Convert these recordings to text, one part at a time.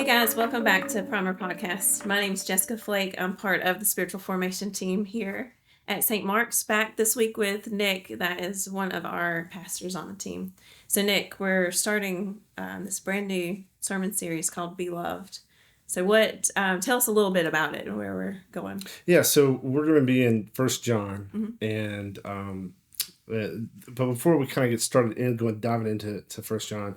guys, welcome back to Primer Podcast. My name is Jessica Flake. I'm part of the spiritual formation team here at St. Mark's, back this week with Nick. That is one of our pastors on the team. So Nick, we're starting this brand new sermon series called Be Loved. So tell us a little bit about it and where we're going. Yeah, so we're going to be in 1 John, and but before we kind of get started diving into 1 John,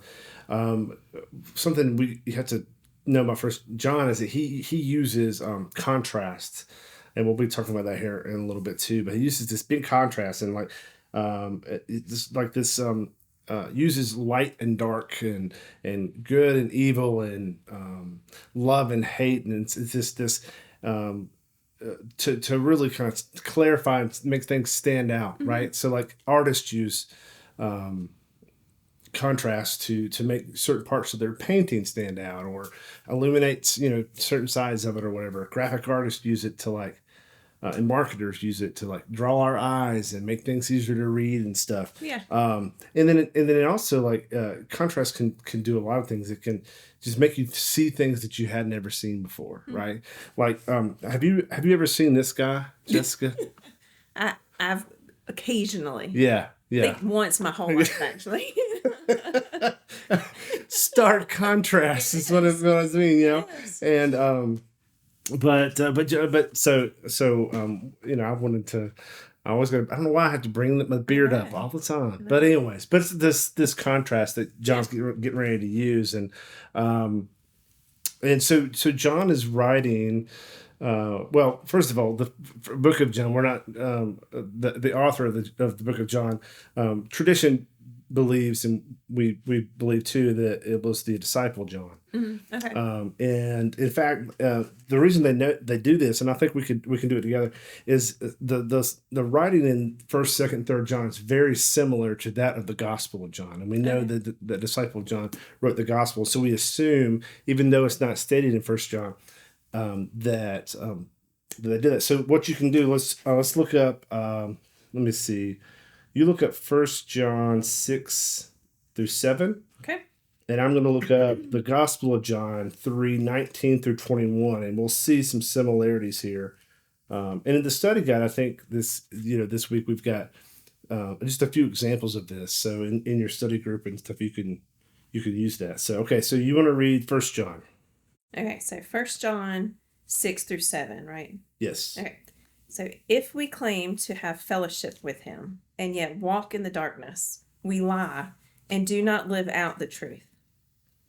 something you have to know about 1 John is that he uses contrast, and we'll be talking about that here in a little bit too. But he uses this big contrast, and uses light and dark, and good and evil, and love and hate, and it's just this. To really kind of clarify and make things stand out, right? So like artists use contrast to make certain parts of their painting stand out, or illuminates certain sides of it or whatever. Graphic artists use it to and marketers use it to draw our eyes and make things easier to read and stuff. Yeah. And then it also contrast can do a lot of things. It can just make you see things that you had never seen before, right? Have you ever seen this guy, Jessica? I've occasionally. Yeah. I think once my whole life, actually. Stark contrast is what I mean, Yes. And I wanted to. I don't know why I have to bring my beard up all the time. Right. But anyways, it's this contrast that John's getting ready to use, and so John is writing. Well, first of all, the book of John. We're not the author of the book of John. Tradition believes, and we believe too, that it was the disciple John. Mm-hmm. Okay. And in fact, the reason they do this, and I think we can do it together, is the writing in 1st, 2nd, 3rd John is very similar to that of the Gospel of John, and we know that the disciple John wrote the Gospel, so we assume, even though it's not stated in 1 John, that they did it. So what you can do, let's look up. Let me see. You look up 1 John 6-7. Okay. And I'm going to look up the Gospel of John 3:19-21, and we'll see some similarities here. And in the study guide, I think this week we've got just a few examples of this. So in your study group and stuff, you can use that. So so you want to read 1 John. Okay, so 1 John 6-7, right? Yes. Okay. So if we claim to have fellowship with him and yet walk in the darkness, we lie and do not live out the truth.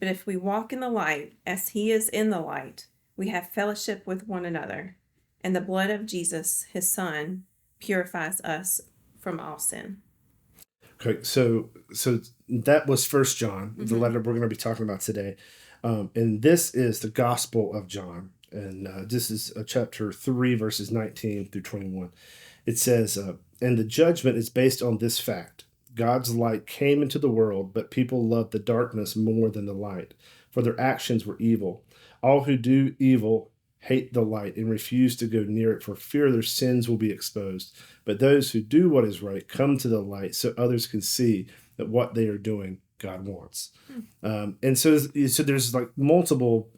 But if we walk in the light as he is in the light, we have fellowship with one another, and the blood of Jesus, his son, purifies us from all sin. Okay, so that was 1 John, the letter we're going to be talking about today. And this is the Gospel of John. And this is chapter 3, verses 19-21. It says, and the judgment is based on this fact. God's light came into the world, but people loved the darkness more than the light, for their actions were evil. All who do evil hate the light and refuse to go near it for fear their sins will be exposed. But those who do what is right come to the light so others can see that what they are doing, God wants. And so there's multiple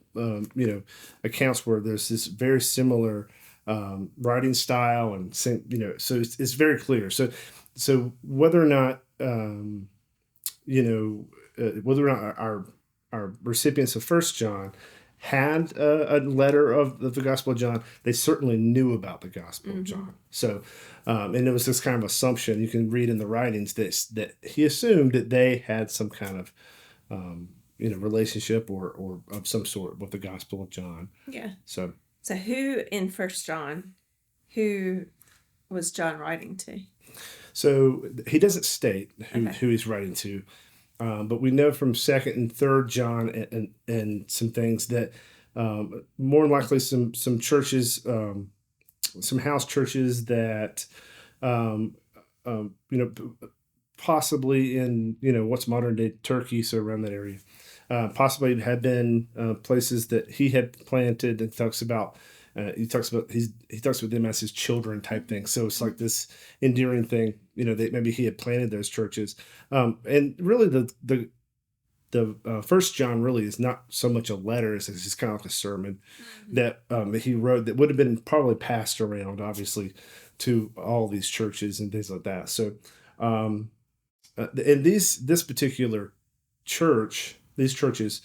accounts where there's this very similar writing style, and so it's very clear. So whether or not our recipients of 1 John had a letter of the Gospel of John, they certainly knew about the Gospel of John. So and it was this kind of assumption you can read in the writings that he assumed that they had some kind of relationship or of some sort with the Gospel of John. Yeah. So who in 1 John, who was John writing to? So he doesn't state who he's writing to, but we know from 2nd and 3rd John and some things that more than likely some churches, some house churches that possibly in what's modern day Turkey, so around that area. Possibly had been places that he had planted, and talks about he talks about them as his children type thing. So it's like this endearing thing, that maybe he had planted those churches. And really the the First John really is not so much a letter as it's just kind of like a sermon that he wrote that would have been probably passed around, obviously, to all these churches and things like that. So, and this particular these churches,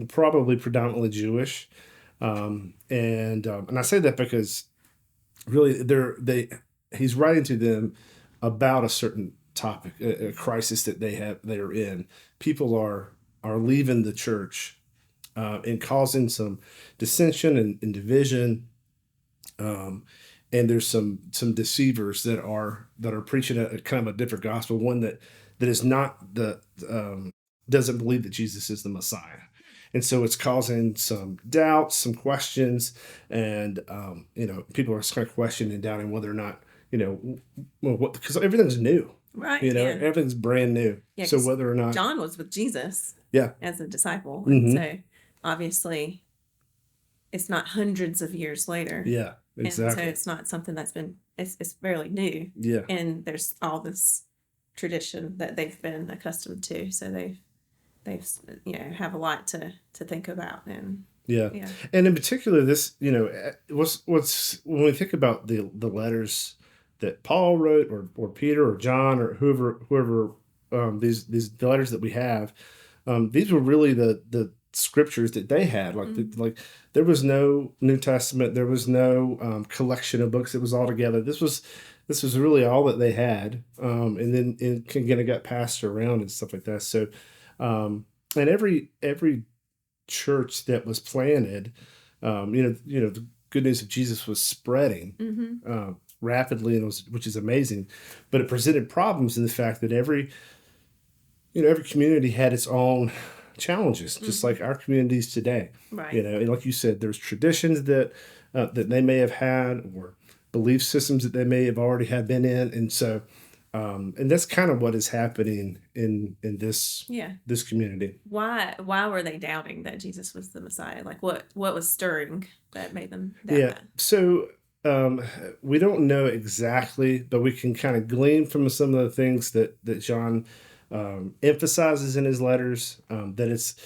probably predominantly Jewish, and I say that because really he's writing to them about a certain topic, a crisis that they are in. People are leaving the church and causing some dissension and division. And there's some deceivers that are preaching a kind of a different gospel, one that is not doesn't believe that Jesus is the Messiah. And so it's causing some doubts, some questions, and people are kind of questioning and doubting whether or not because everything's new, right? Everything's brand new. Yeah, so whether or not John was with Jesus, as a disciple, and so obviously it's not hundreds of years later. Yeah, exactly. And so it's not something that's been it's fairly new. Yeah, and there's all this tradition that they've been accustomed to, so they've have a lot to think about. And yeah, and in particular, this what's when we think about the letters that Paul wrote, or Peter, or John, or whoever these the letters that we have, these were really the scriptures that they had. Like there was no New Testament, there was no collection of books. It was all together. This was really all that they had, and then it got passed around and stuff like that. So, and every church that was planted, the good news of Jesus was spreading rapidly, and which is amazing. But it presented problems in the fact that every community had its own challenges, just like our communities today. Right. And like you said, there's traditions that they may have had, or belief systems that they may have already had been in, and so and that's kind of what is happening in this this community. Why were they doubting that Jesus was the Messiah? Like what was stirring that made them doubt that? So we don't know exactly, but we can kind of glean from some of the things that John emphasizes in his letters, that it's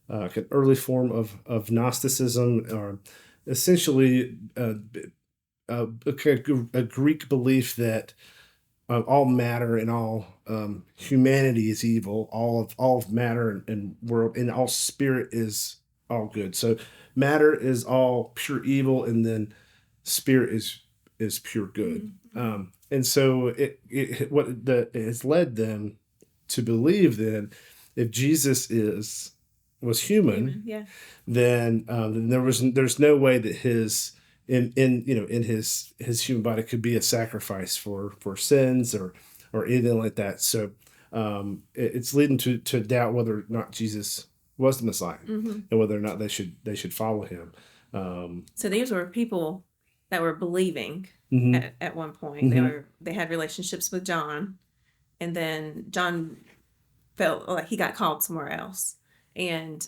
an early form of Gnosticism, or essentially a Greek belief that all matter and all humanity is evil. All of matter and world and all spirit is all good. So matter is all pure evil, and then spirit is pure good. And so it has led them to believe that if Jesus was human, then there's no way that his human body could be a sacrifice for sins or anything like that. So it's leading to doubt whether or not Jesus was the Messiah, and whether or not they should follow him. So these were people that were believing at one point. They had relationships with John, and then John felt like he got called somewhere else. And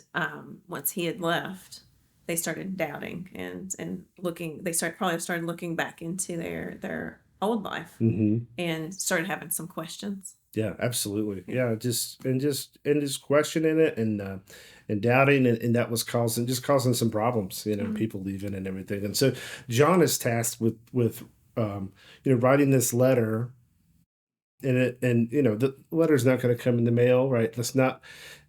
once he had left, they started doubting and looking. They probably started looking back into their old life and started having some questions. Yeah, absolutely. Yeah, just questioning it and doubting, and that was causing some problems. People leaving and everything. And so John is tasked with writing this letter. And the letter's not going to come in the mail, right? That's not,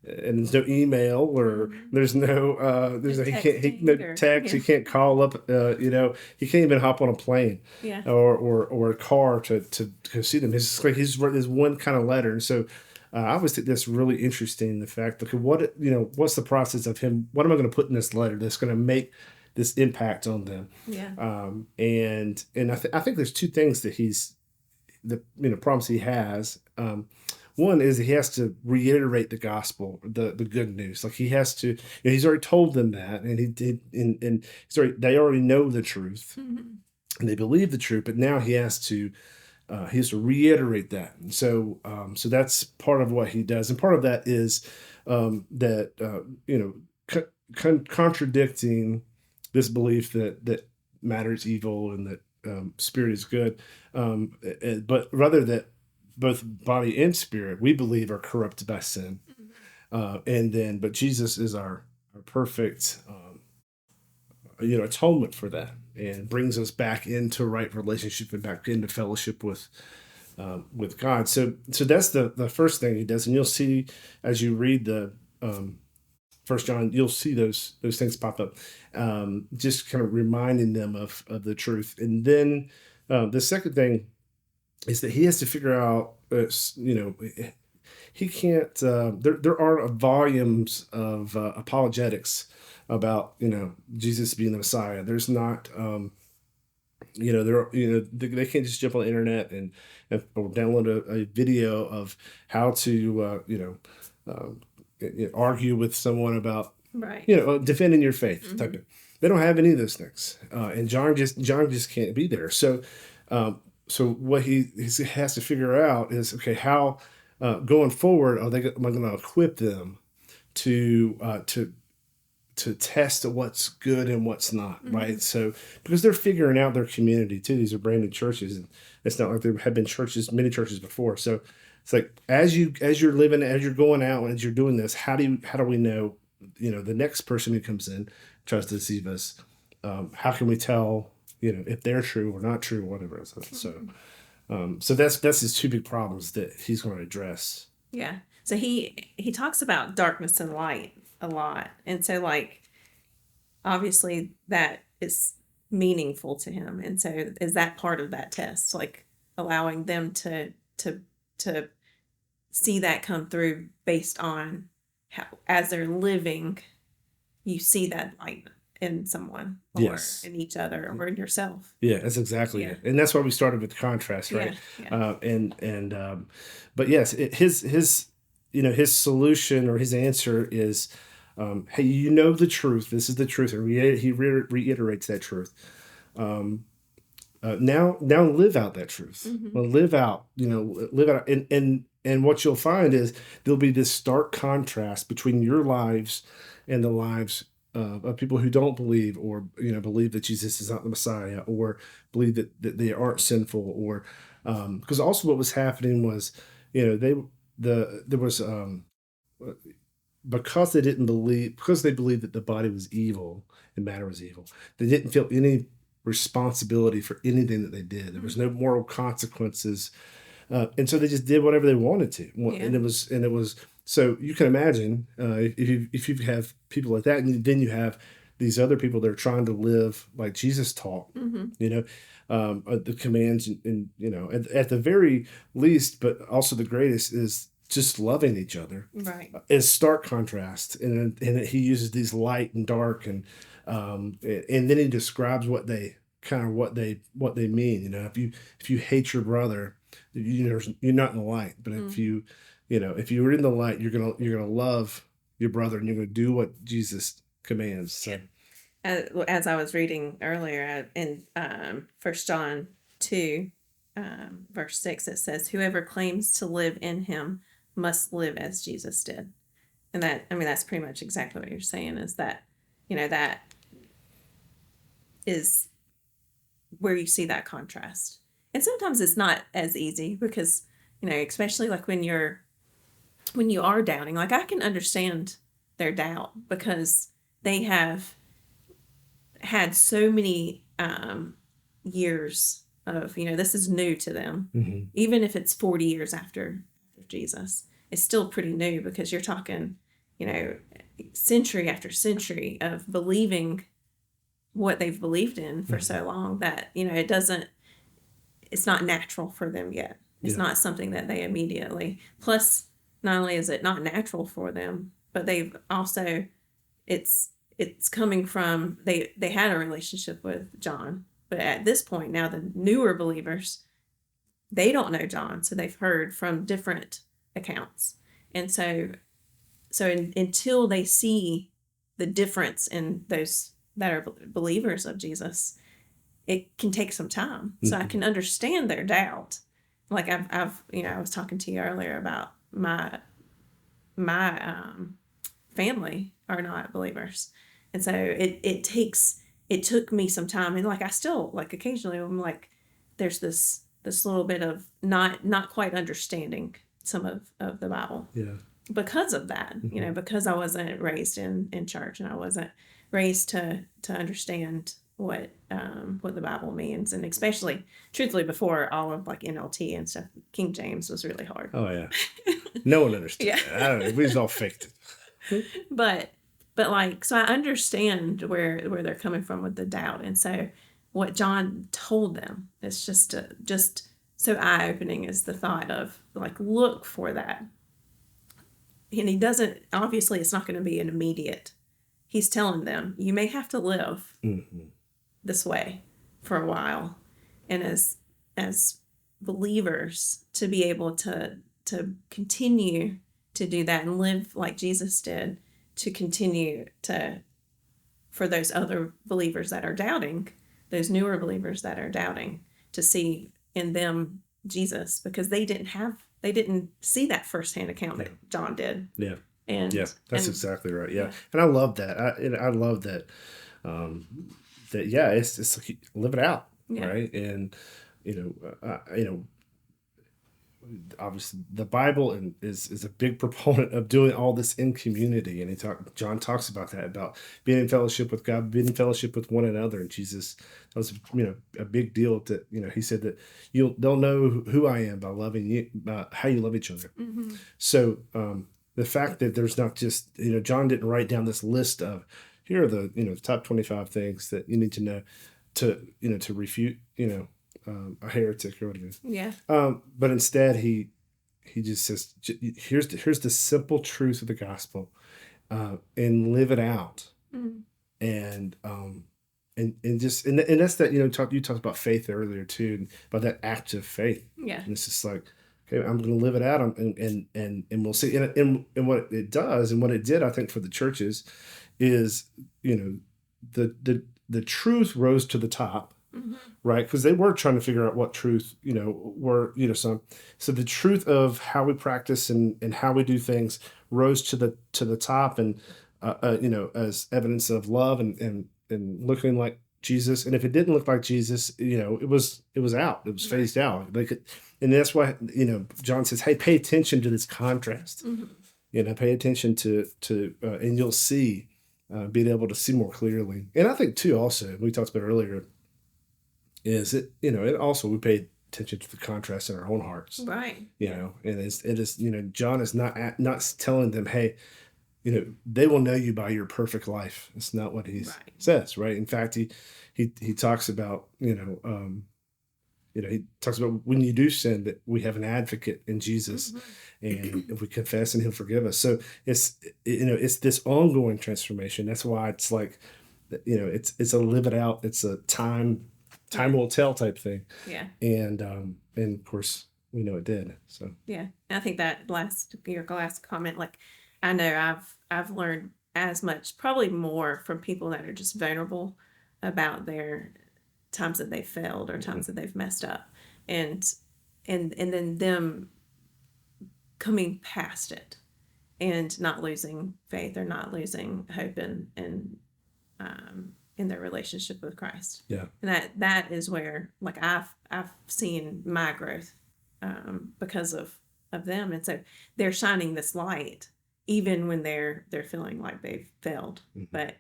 and there's no email, or there's no text. He can't call up. He can't even hop on a plane, or a car to go see them. It's just like he's written this one kind of letter, and so I always think that's really interesting. The fact, like, what's the process of him? What am I going to put in this letter that's going to make this impact on them? And I think there's two things that the promise he has. One is he has to reiterate the gospel, the good news. Like he has to, he's already told them that, and they already know the truth, and they believe the truth. But now he has to reiterate that, and so that's part of what he does, and part of that is contradicting this belief that matter is evil and that spirit is good, but rather that both body and spirit, we believe, are corrupted by sin. But Jesus is our perfect, atonement for that, and brings us back into right relationship and back into fellowship with God. So that's the first thing he does, and you'll see as you read the First John, you'll see those things pop up, just kind of reminding them of the truth. And then the second thing is that he has to figure out, he can't. There are volumes of apologetics about Jesus being the Messiah. There's not. They can't just jump on the internet or download a video of how to argue with someone about Right. defending your faith type of. They don't have any of those things, and John just can't be there. So what he has to figure out is, okay, how going forward am I going to equip them to test what's good and what's not, right? So because they're figuring out their community too. These are brand new churches, and it's not like there have been many churches before. So it's like as you're living, as you're going out, and as you're doing this, how do we know, the next person who comes in tries to deceive us? How can we tell, if they're true or not true, or whatever? So that's his two big problems that he's going to address. Yeah. So he talks about darkness and light a lot. And so obviously that is meaningful to him. And so is that part of that test, like allowing them to see that come through based on how, as they're living, you see that light in someone or Yes. in each other or in yourself. Yeah, that's exactly it. And that's why we started with the contrast, right? Yeah. But yes, his solution or his answer is, hey, the truth. This is the truth, and he reiterates that truth. Now live out that truth. Well, live out, and what you'll find is there'll be this stark contrast between your lives and the lives of people who don't believe, or believe that Jesus is not the Messiah, or believe that they aren't sinful, or because also what was happening was, because they didn't believe, because they believed that the body was evil and matter was evil, they didn't feel any responsibility for anything that they did. There was no moral consequences, and so they just did whatever they wanted to. And it was so you can imagine, if you have people like that, and then you have these other people that are trying to live like Jesus taught, the commands, and at the very least, but also the greatest, is just loving each other, Right? Is stark contrast, and he uses these light and dark, and then he describes what they mean. If you hate your brother, you're not in the light. But if you're in the light, you're gonna love your brother, and you're gonna do what Jesus commands. So. As I was reading earlier in 1 John 2, verse 6, it says, "Whoever claims to live in him must live as Jesus did." And that's pretty much exactly what you're saying, is that, that is where you see that contrast. And sometimes it's not as easy because, especially like when you are doubting, like I can understand their doubt because they have had so many years of, this is new to them. Even if it's 40 years after Jesus, it's still pretty new, because you're talking, century after century of believing what they've believed in for so long that, it's not natural for them yet. It's not something that they immediately, plus not only is it not natural for them, but they've also, it's coming from, they had a relationship with John, but at this point now, the newer believers, they don't know John, so they've heard from different accounts. And so until they see the difference in those that are believers of Jesus, it can take some time. So I can understand their doubt. Like I've I was talking to you earlier about my family are not believers. And so it took me some time, and like I still, like occasionally I'm like, there's this little bit of not quite understanding some of the Bible. Yeah. because of that, because I wasn't raised in church, and I wasn't raised to understand what the Bible means, and especially, truthfully, before all of like NLT and stuff, King James was really hard. Oh yeah, no one understood Yeah. that. I don't know. We just all faked it. But like, so I understand where they're coming from with the doubt, and so what John told them is just so eye opening is the thought of like, look for that. And he doesn't, obviously it's not going to be an immediate. He's telling them, you may have to live this way for a while. And as believers, to be able to continue to do that and live like Jesus did, to continue for those other believers that are doubting, those newer believers that are doubting, to see in them Jesus, because they didn't see that firsthand account that John did. Yeah. And that's exactly right. Yeah. And I love that. I love that. It's like, live it out. Yeah. Right. And, obviously the Bible is a big proponent of doing all this in community. And John talks about that, about being in fellowship with God, being in fellowship with one another. And Jesus, that was, a big deal that, he said that they'll know who I am by loving you, by how you love each other. Mm-hmm. So, the fact that there's not just, John didn't write down this list of, here are the, the top 25 things that you need to know to refute, a heretic or whatever. Yeah. But instead he just says, here's the simple truth of the gospel, and live it out. Mm-hmm. And that's that, you talked about faith earlier too, about that act of faith. Yeah. And it's just like, okay, I'm going to live it out, and we'll see. And what it does, and what it did, I think, for the churches, is the truth rose to the top, right? Because they were trying to figure out what truth, were some. So the truth of how we practice and how we do things rose to the top, and as evidence of love and looking like Jesus. And if it didn't look like Jesus, it was out. It was phased out. And that's why, John says, hey, pay attention to this contrast. Pay attention to and you'll see, being able to see more clearly. And I think too, also, we talked about earlier, is it, it also, we pay attention to the contrast in our own hearts. Right. And it is, John is not telling them, hey, they will know you by your perfect life. It's not what he says, right? In fact, he talks about, he talks about when you do sin, that we have an advocate in Jesus, and if we confess, and he'll forgive us. So it's this ongoing transformation. That's why it's like, it's a live it out. It's a time will tell type thing. Yeah. And of course we know it did. So yeah, and I think that your last comment, like, I know I've learned as much, probably more, from people that are just vulnerable about their times that they failed or times that they've messed up, and then them coming past it and not losing faith or not losing hope in their relationship with Christ. Yeah. And that is where, like, I've seen my growth because of them. And so they're shining this light even when they're feeling like they've failed, but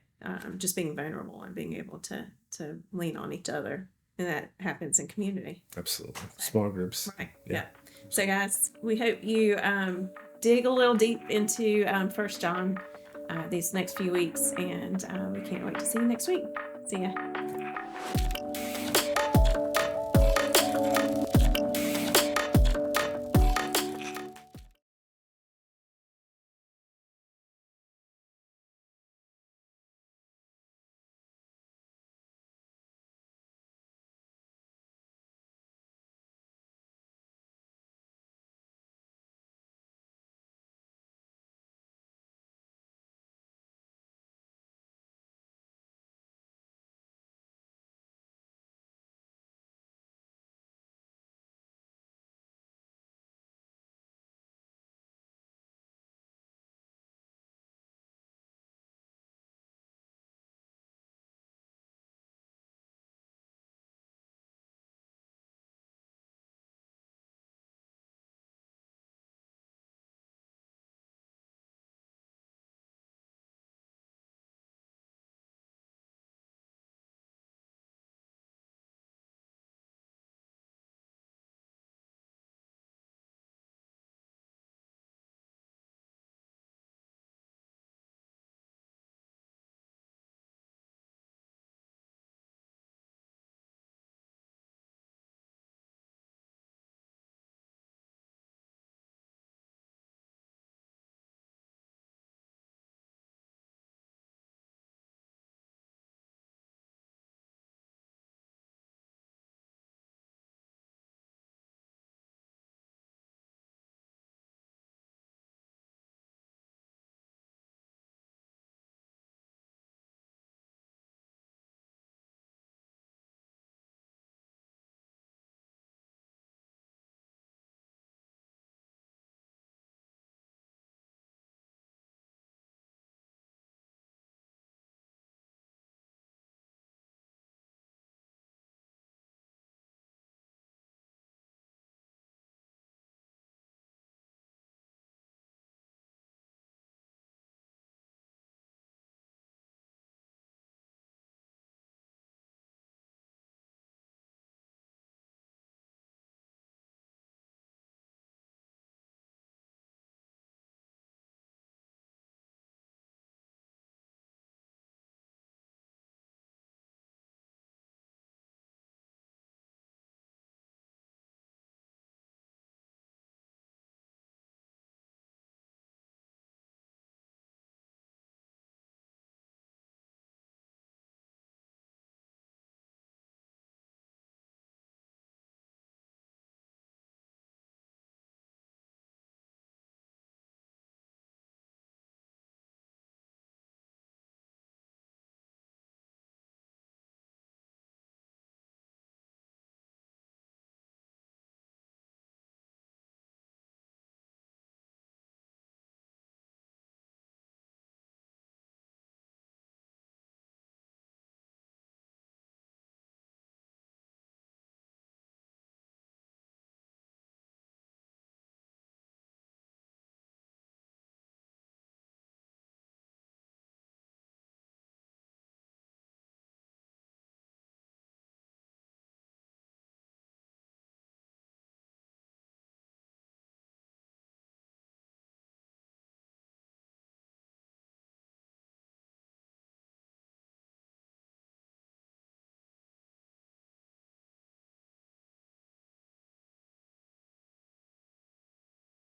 just being vulnerable and being able to lean on each other. And that happens in community. Absolutely. Small groups. Right. Yeah. So guys, we hope you dig a little deep into 1 John these next few weeks, and we can't wait to see you next week. See ya.